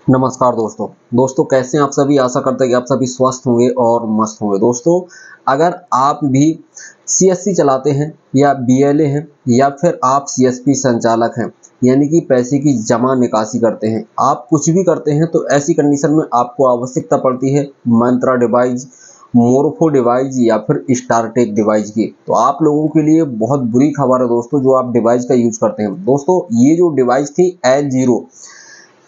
नमस्कार दोस्तों कैसे हैं आप सभी। आशा करते हैं कि आप सभी स्वस्थ होंगे और मस्त होंगे। दोस्तों, अगर आप भी सीएससी चलाते हैं या बीएलए हैं या फिर आप सीएसपी संचालक हैं, यानी कि पैसे की जमा निकासी करते हैं, आप कुछ भी करते हैं, तो ऐसी कंडीशन में आपको आवश्यकता पड़ती है मंत्रा डिवाइस, मोरफो डिवाइस या फिर स्टारटेक डिवाइस की। तो आप लोगों के लिए बहुत बुरी खबर है दोस्तों, जो आप डिवाइस का यूज करते हैं। दोस्तों, ये जो डिवाइस थी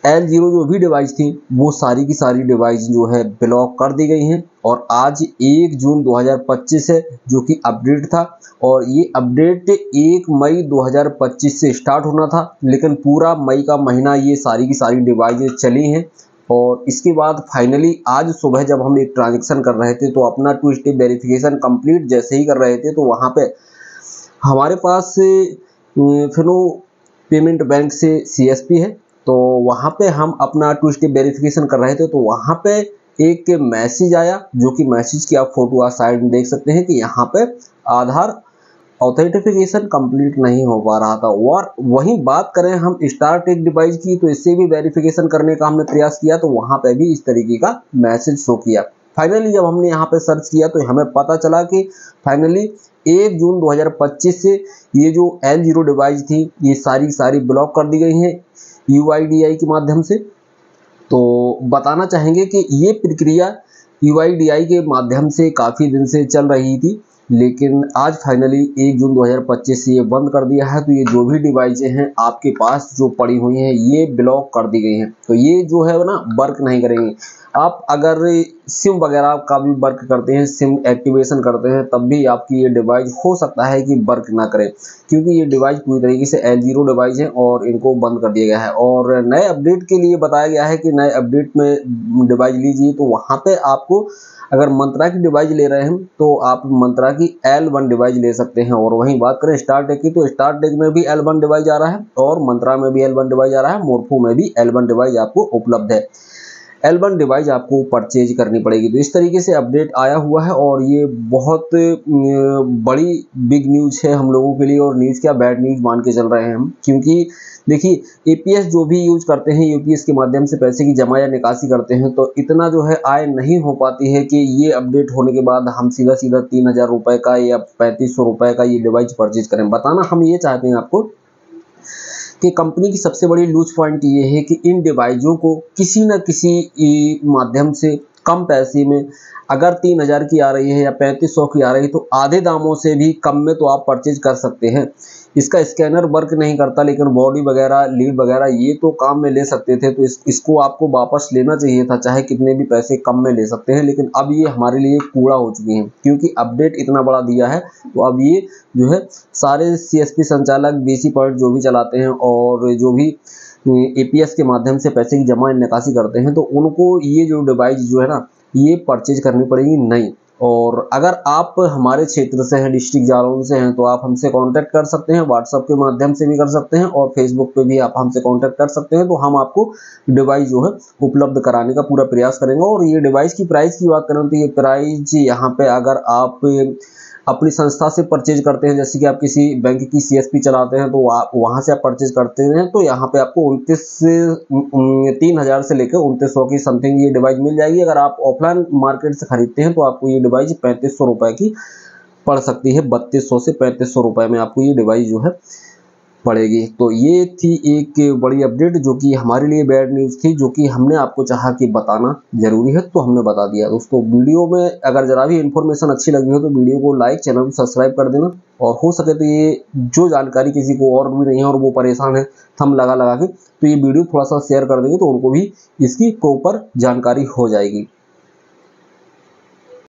L0 जो भी डिवाइस थी, वो सारी की सारी डिवाइस जो है ब्लॉक कर दी गई हैं। और आज 1 जून 2025 है, जो कि अपडेट था। और ये अपडेट 1 मई 2025 से स्टार्ट होना था, लेकिन पूरा मई का महीना ये सारी की सारी डिवाइसें चली हैं। और इसके बाद फाइनली आज सुबह जब हम एक ट्रांजेक्शन कर रहे थे, तो अपना 2 स्टेप वेरिफिकेशन कंप्लीट जैसे ही कर रहे थे, तो वहाँ पे हमारे पास फिनो पेमेंट बैंक से सीएसपी है। तो वहाँ पे हम अपना 2 स्टेप वेरिफिकेशन कर रहे थे, तो वहाँ पे एक मैसेज आया, जो कि मैसेज की आप फोटो आप साइड में देख सकते हैं कि यहाँ पे आधार ऑथेंटिफिकेशन कंप्लीट नहीं हो पा रहा था। और वहीं बात करें हम स्टारटेक डिवाइस की, तो इससे भी वेरिफिकेशन करने का हमने प्रयास किया, तो वहाँ पे भी इस तरीके का मैसेज शो किया। फाइनली जब हमने यहाँ पे सर्च किया, तो हमें पता चला कि फाइनली 1 जून 2025 से ये जो L0 डिवाइस थी, ये सारी ब्लॉक कर दी गई हैं UIDAI के माध्यम से। तो बताना चाहेंगे कि ये प्रक्रिया UIDAI के माध्यम से काफ़ी दिन से चल रही थी, लेकिन आज फाइनली 1 जून 2025 से ये बंद कर दिया है। तो ये जो भी डिवाइसें हैं आपके पास जो पड़ी हुई हैं, ये ब्लॉक कर दी गई हैं। तो ये जो है ना, वर्क नहीं करेंगी। आप अगर सिम वगैरह का भी वर्क करते हैं, सिम एक्टिवेशन करते हैं, तब भी आपकी ये डिवाइस हो सकता है कि वर्क ना करे, क्योंकि ये डिवाइस पूरी तरीके से L0 डिवाइस है और इनको बंद कर दिया गया है। और नए अपडेट के लिए बताया गया है कि नए अपडेट में डिवाइस लीजिए, तो वहाँ पे आपको अगर मंत्रा की डिवाइस ले रहे हैं, तो आप मंत्रा की L1 डिवाइस ले सकते हैं। और वहीं बात करें स्टारटेक की, तो स्टारटेक में भी L1 डिवाइस आ रहा है और मंत्रा में भी L1 डिवाइस आ रहा है, मोरफो में भी L1 डिवाइस आपको उपलब्ध है। L1 डिवाइस आपको परचेज करनी पड़ेगी। तो इस तरीके से अपडेट आया हुआ है, और ये बहुत बड़ी बिग न्यूज़ है हम लोगों के लिए। और न्यूज़ क्या, बैड न्यूज़ मान के चल रहे हैं हम, क्योंकि देखिए एपीएस जो भी यूज करते हैं, यूपीएस के माध्यम से पैसे की जमा या निकासी करते हैं, तो इतना जो है आय नहीं हो पाती है कि ये अपडेट होने के बाद हम सीधा 3000 रुपये का या 3500 रुपये का ये डिवाइस परचेज करें। बताना हम ये चाहते हैं आपको कि कंपनी की सबसे बड़ी लूज पॉइंट ये है कि इन डिवाइसों को किसी न किसी माध्यम से कम पैसे में, अगर 3000 की आ रही है या 3500 की आ रही है, तो आधे दामों से भी कम में तो आप परचेज कर सकते हैं। इसका स्कैनर वर्क नहीं करता, लेकिन बॉडी वगैरह, लीड वगैरह ये तो काम में ले सकते थे। तो इसको आपको वापस लेना चाहिए था, चाहे कितने भी पैसे कम में ले सकते हैं। लेकिन अब ये हमारे लिए कूड़ा हो चुकी हैं, क्योंकि अपडेट इतना बड़ा दिया है। तो अब ये जो है सारे सीएसपी संचालक, बीसी पॉइंट जो भी चलाते हैं और जो भी एपीएस के माध्यम से पैसे की जमा निकासी करते हैं, तो उनको ये जो डिवाइस जो है ना, ये परचेज करनी पड़ेगी नहीं। और अगर आप हमारे क्षेत्र से हैं, डिस्ट्रिक्ट जालौन से हैं, तो आप हमसे कांटेक्ट कर सकते हैं, व्हाट्सएप के माध्यम से भी कर सकते हैं, और फेसबुक पे भी आप हमसे कांटेक्ट कर सकते हैं। तो हम आपको डिवाइस जो है उपलब्ध कराने का पूरा प्रयास करेंगे। और ये डिवाइस की प्राइस की बात करें, तो ये प्राइस यहाँ पे अगर आप अपनी संस्था से परचेज करते हैं, जैसे कि आप किसी बैंक की सीएसपी चलाते हैं, तो आप वहाँ से आप परचेज करते हैं, तो यहाँ पे आपको 3000 से लेकर 2900 की समथिंग ये डिवाइस मिल जाएगी। अगर आप ऑफलाइन मार्केट से खरीदते हैं, तो आपको ये डिवाइस 3500 रुपये की पड़ सकती है। 3200 से 3500 रुपये में आपको ये डिवाइस जो है पड़ेगी। तो ये थी एक बड़ी अपडेट, जो कि हमारे लिए बैड न्यूज़ थी, जो कि हमने आपको चाहा कि बताना जरूरी है, तो हमने बता दिया। दोस्तों, वीडियो में अगर जरा भी इन्फॉर्मेशन अच्छी लगी हो, तो वीडियो को लाइक, चैनल को सब्सक्राइब कर देना। और हो सके तो ये जो जानकारी किसी को और भी नहीं है और वो परेशान है थंब लगा के, तो ये वीडियो थोड़ा सा शेयर कर देंगे, तो उनको भी इसकी प्रॉपर जानकारी हो जाएगी।